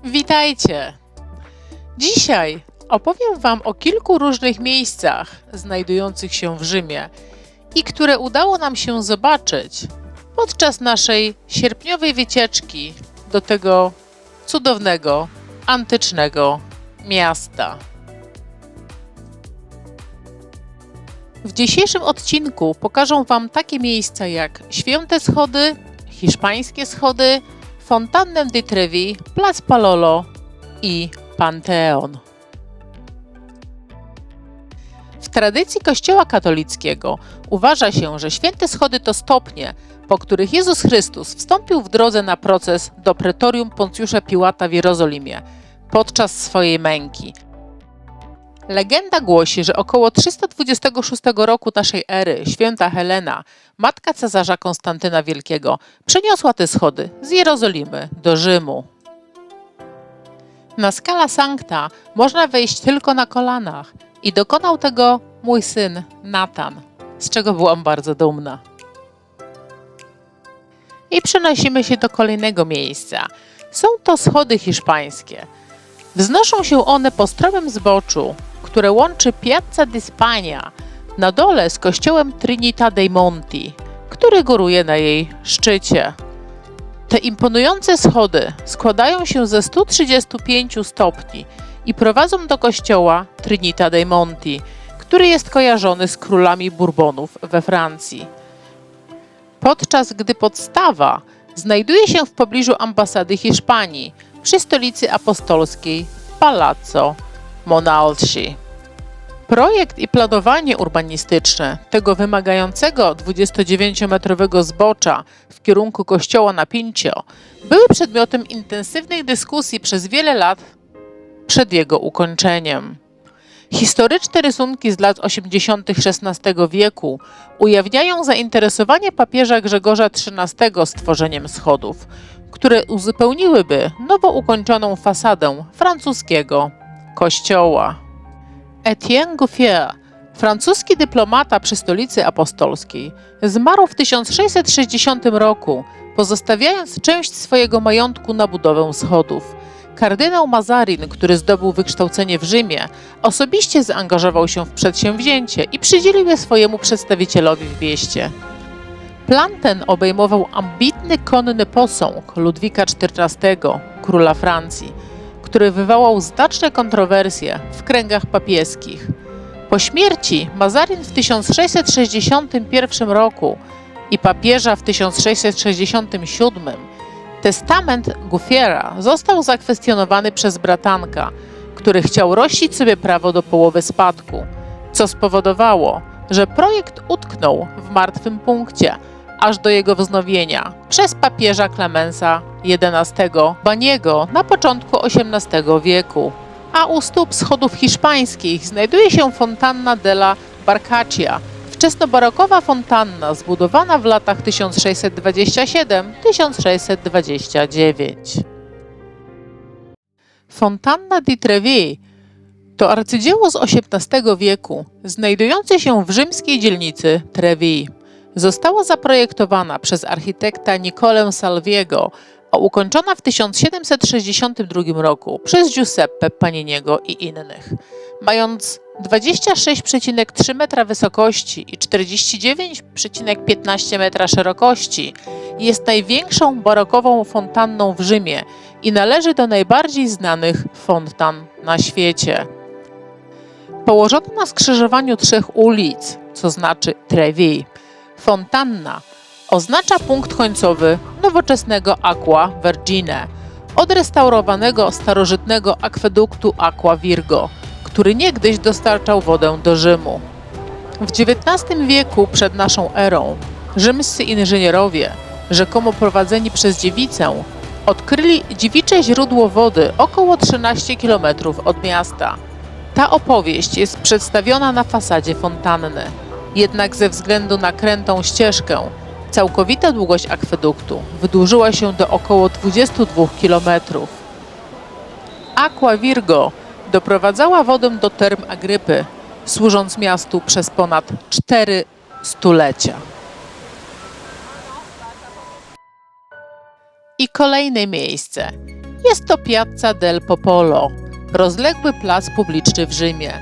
Witajcie! Dzisiaj opowiem Wam o kilku różnych miejscach znajdujących się w Rzymie i które udało nam się zobaczyć podczas naszej sierpniowej wycieczki do tego cudownego, antycznego miasta. W dzisiejszym odcinku pokażę Wam takie miejsca jak Święte Schody, Hiszpańskie Schody, Fontannę di Trevi, Plac Palolo i Panteon. W tradycji Kościoła katolickiego uważa się, że Święte Schody to stopnie, po których Jezus Chrystus wstąpił w drodze na proces do pretorium Poncjusza Piłata w Jerozolimie podczas swojej męki. Legenda głosi, że około 326 roku naszej ery święta Helena, matka cesarza Konstantyna Wielkiego, przeniosła te schody z Jerozolimy do Rzymu. Na Scala Sancta można wejść tylko na kolanach i dokonał tego mój syn Natan, z czego byłam bardzo dumna. I przenosimy się do kolejnego miejsca. Są to schody hiszpańskie. Wznoszą się one po stromym zboczu, które łączy Piazza di Spagna na dole z kościołem Trinità dei Monti, który góruje na jej szczycie. Te imponujące schody składają się ze 135 stopni i prowadzą do kościoła Trinità dei Monti, który jest kojarzony z królami Bourbonów we Francji. Podczas gdy podstawa znajduje się w pobliżu ambasady Hiszpanii przy stolicy apostolskiej Palazzo Monalci. Projekt i planowanie urbanistyczne tego wymagającego 29-metrowego zbocza w kierunku kościoła na Pincio były przedmiotem intensywnych dyskusji przez wiele lat przed jego ukończeniem. Historyczne rysunki z lat 80. XVI wieku ujawniają zainteresowanie papieża Grzegorza XIII stworzeniem schodów, które uzupełniłyby nowo ukończoną fasadę francuskiego kościoła. Etienne Gouffier, francuski dyplomata przy stolicy apostolskiej, zmarł w 1660 roku, pozostawiając część swojego majątku na budowę schodów. Kardynał Mazarin, który zdobył wykształcenie w Rzymie, osobiście zaangażował się w przedsięwzięcie i przydzielił je swojemu przedstawicielowi w mieście. Plan ten obejmował ambitny konny posąg Ludwika XIV, króla Francji, który wywołał znaczne kontrowersje w kręgach papieskich. Po śmierci Mazarin w 1661 roku i papieża w 1667 testament Gouffiera został zakwestionowany przez bratanka, który chciał rościć sobie prawo do połowy spadku, co spowodowało, że projekt utknął w martwym punkcie, aż do jego wznowienia przez papieża Klemensa XI Baniego na początku XVIII wieku. A u stóp schodów hiszpańskich znajduje się Fontanna della Barcaccia, wczesnobarokowa fontanna zbudowana w latach 1627–1629. Fontanna di Trevi to arcydzieło z XVIII wieku, znajdujące się w rzymskiej dzielnicy Trevi. Została zaprojektowana przez architekta Niccolę Salviego, a ukończona w 1762 roku przez Giuseppe Paniniego i innych. Mając 26,3 metra wysokości i 49,15 metra szerokości, jest największą barokową fontanną w Rzymie i należy do najbardziej znanych fontan na świecie. Położona na skrzyżowaniu trzech ulic, co znaczy Trevi, fontanna oznacza punkt końcowy nowoczesnego Aqua Vergine, odrestaurowanego starożytnego akweduktu Aqua Virgo, który niegdyś dostarczał wodę do Rzymu. W XIX wieku przed naszą erą rzymscy inżynierowie, rzekomo prowadzeni przez dziewicę, odkryli dziewicze źródło wody około 13 km od miasta. Ta opowieść jest przedstawiona na fasadzie fontanny. Jednak ze względu na krętą ścieżkę, całkowita długość akweduktu wydłużyła się do około 22 km. Aqua Virgo doprowadzała wodę do term Agrypy, służąc miastu przez ponad 4 stulecia. Kolejne miejsce. Jest to Piazza del Popolo, rozległy plac publiczny w Rzymie.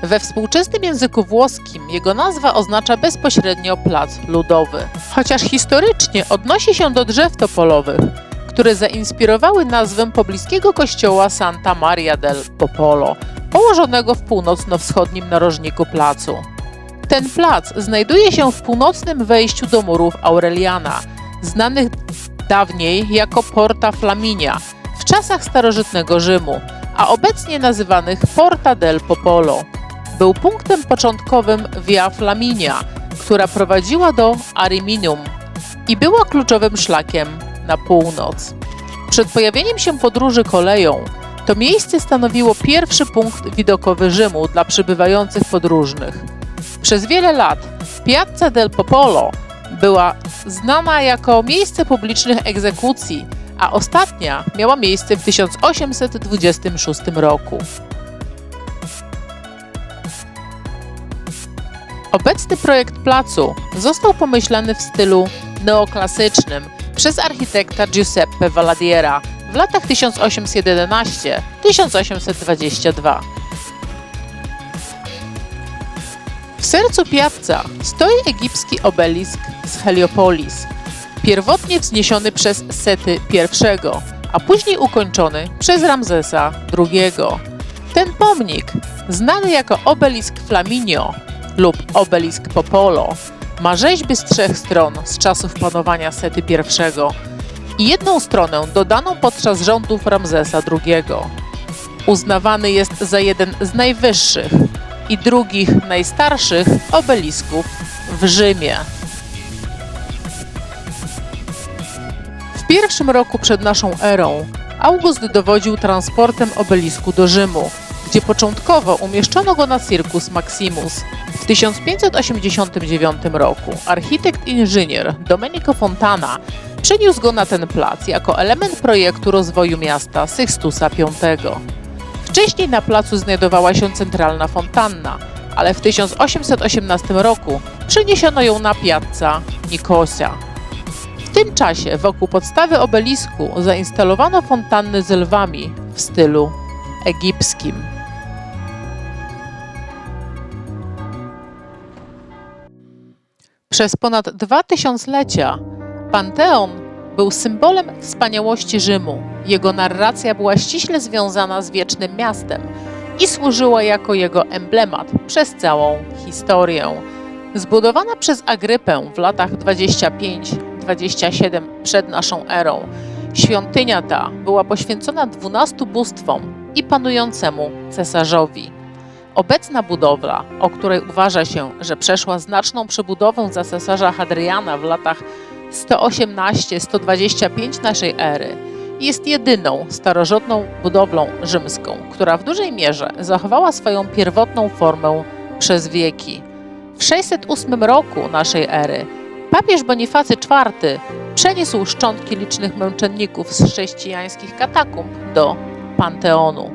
We współczesnym języku włoskim jego nazwa oznacza bezpośrednio plac ludowy. Chociaż historycznie odnosi się do drzew topolowych, które zainspirowały nazwę pobliskiego kościoła Santa Maria del Popolo, położonego w północno-wschodnim narożniku placu. Ten plac znajduje się w północnym wejściu do murów Aureliana, znanych dawniej jako Porta Flaminia w czasach starożytnego Rzymu, a obecnie nazywanych Porta del Popolo. Był punktem początkowym Via Flaminia, która prowadziła do Ariminum i była kluczowym szlakiem na północ. Przed pojawieniem się podróży koleją to miejsce stanowiło pierwszy punkt widokowy Rzymu dla przybywających podróżnych. Przez wiele lat Piazza del Popolo była znana jako miejsce publicznych egzekucji, a ostatnia miała miejsce w 1826 roku. Obecny projekt placu został pomyślany w stylu neoklasycznym przez architekta Giuseppe Valladiera w latach 1811–1822. W sercu Piazza stoi egipski obelisk z Heliopolis, pierwotnie wzniesiony przez Sety I, a później ukończony przez Ramzesa II. Ten pomnik, znany jako obelisk Flaminio lub obelisk Popolo, ma rzeźby z 3 stron z czasów panowania Sety I i jedną stronę dodaną podczas rządów Ramzesa II. Uznawany jest za jeden z najwyższych i drugich najstarszych obelisków w Rzymie. W pierwszym roku przed naszą erą August dowodził transportem obelisku do Rzymu, gdzie początkowo umieszczono go na Circus Maximus. W 1589 roku architekt-inżynier Domenico Fontana przeniósł go na ten plac jako element projektu rozwoju miasta Sixtusa V. Wcześniej na placu znajdowała się centralna fontanna, ale w 1818 roku przeniesiono ją na Piazza Nikosia. W tym czasie wokół podstawy obelisku zainstalowano fontanny z lwami w stylu egipskim. Przez ponad 2 tysiąclecia Panteon był symbolem wspaniałości Rzymu. Jego narracja była ściśle związana z wiecznym miastem i służyła jako jego emblemat przez całą historię. Zbudowana przez Agrypę w latach 25–27 przed naszą erą, świątynia ta była poświęcona 12 bóstwom i panującemu cesarzowi. Obecna budowla, o której uważa się, że przeszła znaczną przebudowę za cesarza Hadriana w latach 118–125 naszej ery, jest jedyną starożytną budowlą rzymską, która w dużej mierze zachowała swoją pierwotną formę przez wieki. W 608 roku naszej ery papież Bonifacy IV przeniósł szczątki licznych męczenników z chrześcijańskich katakumb do Panteonu.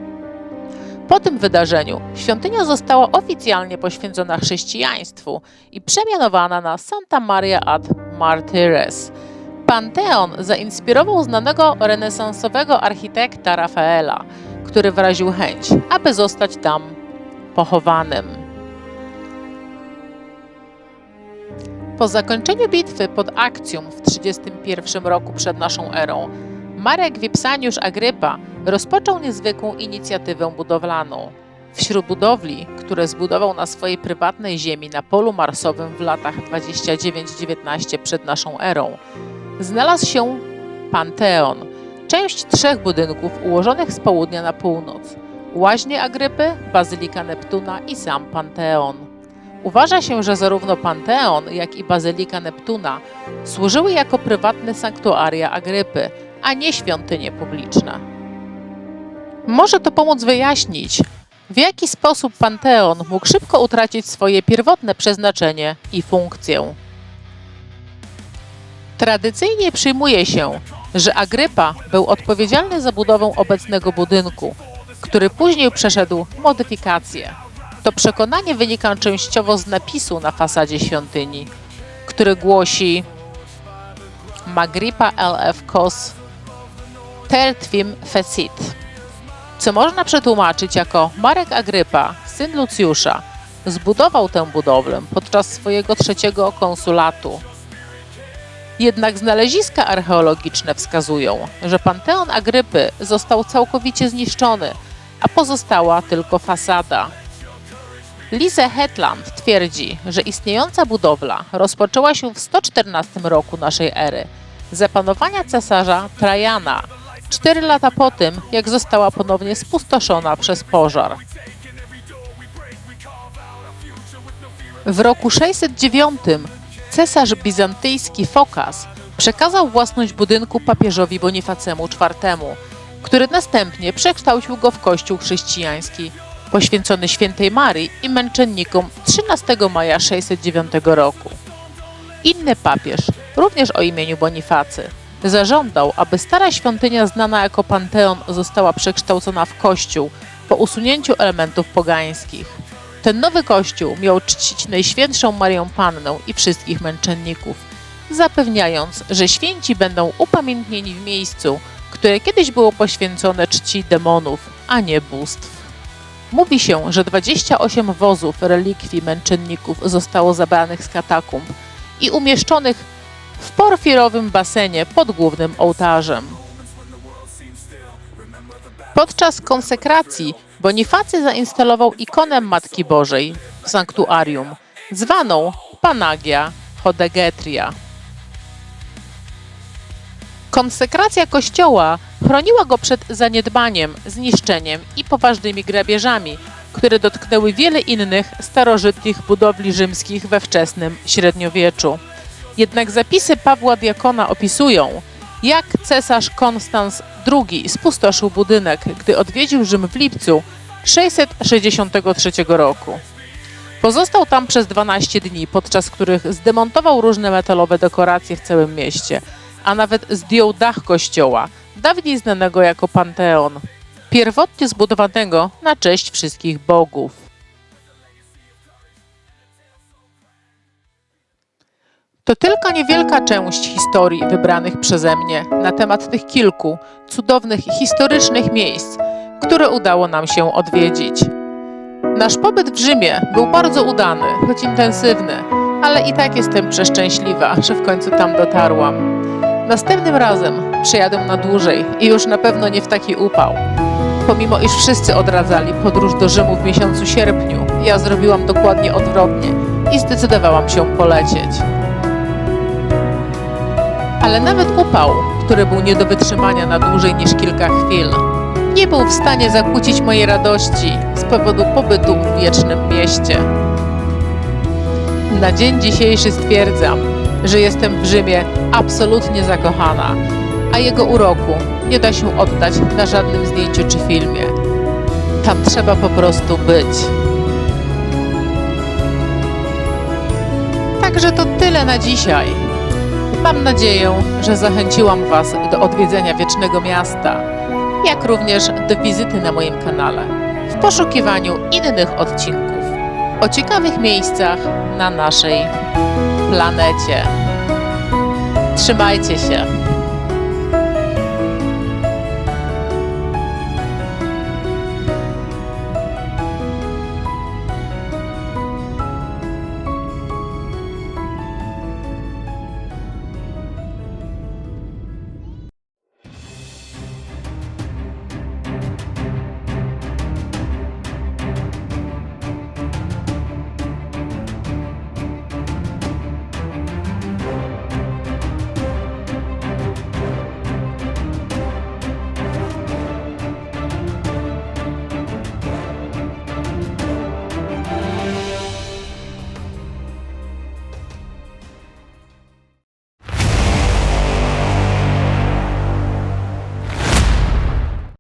Po tym wydarzeniu świątynia została oficjalnie poświęcona chrześcijaństwu i przemianowana na Santa Maria ad Martyres. Panteon zainspirował znanego renesansowego architekta Rafaela, który wyraził chęć, aby zostać tam pochowanym. Po zakończeniu bitwy pod Actium w 31 roku przed naszą erą, Marek Vipsaniusz Agrypa rozpoczął niezwykłą inicjatywę budowlaną. Wśród budowli, które zbudował na swojej prywatnej ziemi na polu marsowym w latach 29–19 przed naszą erą, znalazł się Panteon, część 3 budynków ułożonych z południa na północ: łaźnie Agrypy, Bazylika Neptuna i sam Panteon. Uważa się, że zarówno Panteon, jak i Bazylika Neptuna służyły jako prywatne sanktuaria Agrypy, a nie świątynie publiczne. Może to pomóc wyjaśnić, w jaki sposób Panteon mógł szybko utracić swoje pierwotne przeznaczenie i funkcję. Tradycyjnie przyjmuje się, że Agrypa był odpowiedzialny za budowę obecnego budynku, który później przeszedł modyfikację. To przekonanie wynika częściowo z napisu na fasadzie świątyni, który głosi Magripa LF Kos Tertwim Fecit, co można przetłumaczyć jako Marek Agrypa, syn Lucjusza, zbudował tę budowlę podczas swojego 3. konsulatu. Jednak znaleziska archeologiczne wskazują, że Panteon Agrypy został całkowicie zniszczony, a pozostała tylko fasada. Lise Hetland twierdzi, że istniejąca budowla rozpoczęła się w 114 roku naszej ery, za panowania cesarza Trajana, 4 lata po tym, jak została ponownie spustoszona przez pożar. W roku 609 cesarz bizantyjski Fokas przekazał własność budynku papieżowi Bonifacemu IV, który następnie przekształcił go w kościół chrześcijański, poświęcony świętej Marii i męczennikom 13 maja 609 roku. Inny papież, również o imieniu Bonifacy, zażądał, aby stara świątynia znana jako Panteon została przekształcona w kościół po usunięciu elementów pogańskich. Ten nowy kościół miał czcić Najświętszą Marię Pannę i wszystkich męczenników, zapewniając, że święci będą upamiętnieni w miejscu, które kiedyś było poświęcone czci demonów, a nie bóstw. Mówi się, że 28 wozów relikwii męczenników zostało zabranych z katakumb i umieszczonych w porfirowym basenie pod głównym ołtarzem. Podczas konsekracji Bonifacy zainstalował ikonę Matki Bożej w sanktuarium, zwaną Panagia Hodegetria. Konsekracja kościoła chroniła go przed zaniedbaniem, zniszczeniem i poważnymi grabieżami, które dotknęły wiele innych starożytnych budowli rzymskich we wczesnym średniowieczu. Jednak zapisy Pawła Diakona opisują, jak cesarz Konstans II spustoszył budynek, gdy odwiedził Rzym w lipcu 663 roku. Pozostał tam przez 12 dni, podczas których zdemontował różne metalowe dekoracje w całym mieście, a nawet zdjął dach kościoła, dawniej znanego jako Panteon, pierwotnie zbudowanego na cześć wszystkich bogów. To tylko niewielka część historii wybranych przeze mnie na temat tych kilku cudownych historycznych miejsc, które udało nam się odwiedzić. Nasz pobyt w Rzymie był bardzo udany, choć intensywny, ale i tak jestem przeszczęśliwa, że w końcu tam dotarłam. Następnym razem przyjadę na dłużej i już na pewno nie w taki upał. Pomimo iż wszyscy odradzali podróż do Rzymu w miesiącu sierpniu, ja zrobiłam dokładnie odwrotnie i zdecydowałam się polecieć. Ale nawet upał, który był nie do wytrzymania na dłużej niż kilka chwil, nie był w stanie zakłócić mojej radości z powodu pobytu w wiecznym mieście. Na dzień dzisiejszy stwierdzam, że jestem w Rzymie absolutnie zakochana, a jego uroku nie da się oddać na żadnym zdjęciu czy filmie. Tam trzeba po prostu być. Także to tyle na dzisiaj. Mam nadzieję, że zachęciłam Was do odwiedzenia Wiecznego Miasta, jak również do wizyty na moim kanale w poszukiwaniu innych odcinków o ciekawych miejscach na naszej planecie. Trzymajcie się!